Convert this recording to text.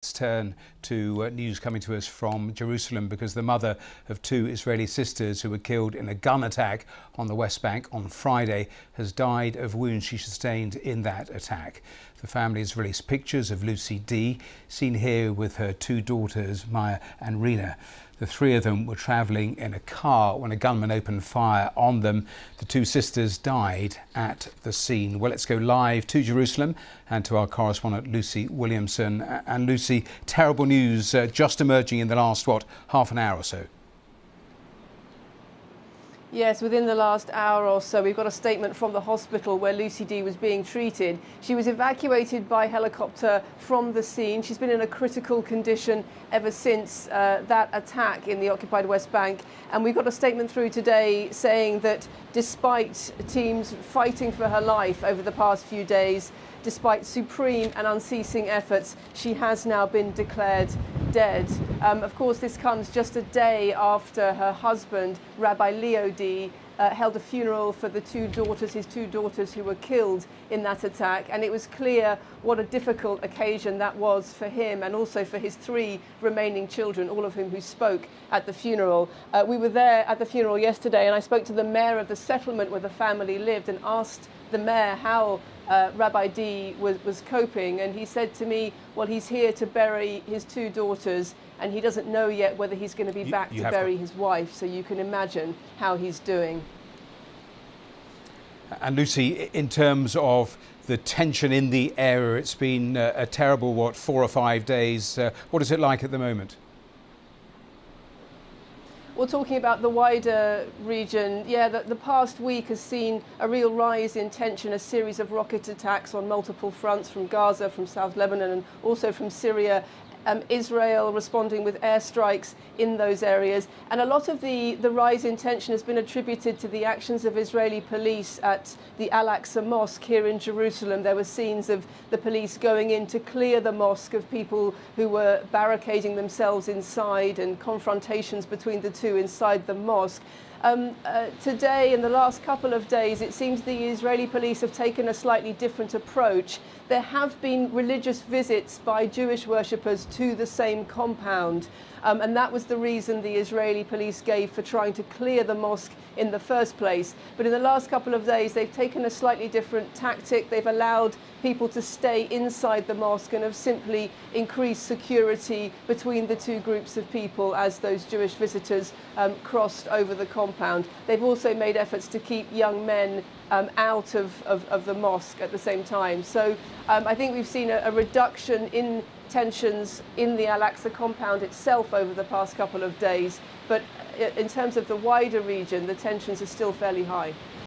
Let's turn to news coming to us from Jerusalem, because the mother of two Israeli sisters who were killed in a gun attack on the West Bank on Friday has died of wounds she sustained in that attack. The family has released pictures of Lucy D, seen here with her two daughters, Maya and Rina. The three of them were travelling in a car when a gunman opened fire on them. The two sisters died at the scene. Well, let's go live to Jerusalem and to our correspondent Lucy Williamson. And Lucy, terrible news just emerging in the last, half an hour or so. Yes, within the last hour or so, we've got a statement from the hospital where Lucy D was being treated. She was evacuated by helicopter from the scene. She's been in a critical condition ever since that attack in the occupied West Bank. And we've got a statement through today saying that despite teams fighting for her life over the past few days, despite supreme and unceasing efforts, she has now been declared dead. Of course, this comes just a day after her husband, Rabbi Leo D, held a funeral for his two daughters who were killed in that attack. And it was clear what a difficult occasion that was for him and also for his three remaining children, all of whom who spoke at the funeral. We were there at the funeral yesterday, and I spoke to the mayor of the settlement where the family lived and asked the mayor how Rabbi D was coping, and he said to me, well, he's here to bury his two daughters and he doesn't know yet whether he's going to be back to bury his wife, so you can imagine how he's doing. And Lucy, in terms of the tension in the area, it's been a terrible, 4 or 5 days. What is it like at the moment? Well, talking about the wider region, the past week has seen a real rise in tension, a series of rocket attacks on multiple fronts from Gaza, from South Lebanon and also from Syria. Israel responding with airstrikes in those areas. And a lot of the rise in tension has been attributed to the actions of Israeli police at the Al-Aqsa Mosque here in Jerusalem. There were scenes of the police going in to clear the mosque of people who were barricading themselves inside, and confrontations between the two inside the mosque. Today, in the last couple of days, it seems the Israeli police have taken a slightly different approach. There have been religious visits by Jewish worshippers to the same compound, and that was the reason the Israeli police gave for trying to clear the mosque in the first place. But in the last couple of days, they've taken a slightly different tactic. They've allowed people to stay inside the mosque and have simply increased security between the two groups of people as those Jewish visitors crossed over the compound. They've also made efforts to keep young men out of the mosque at the same time. So I think we've seen a reduction in tensions in the Al-Aqsa compound itself over the past couple of days. But in terms of the wider region, the tensions are still fairly high.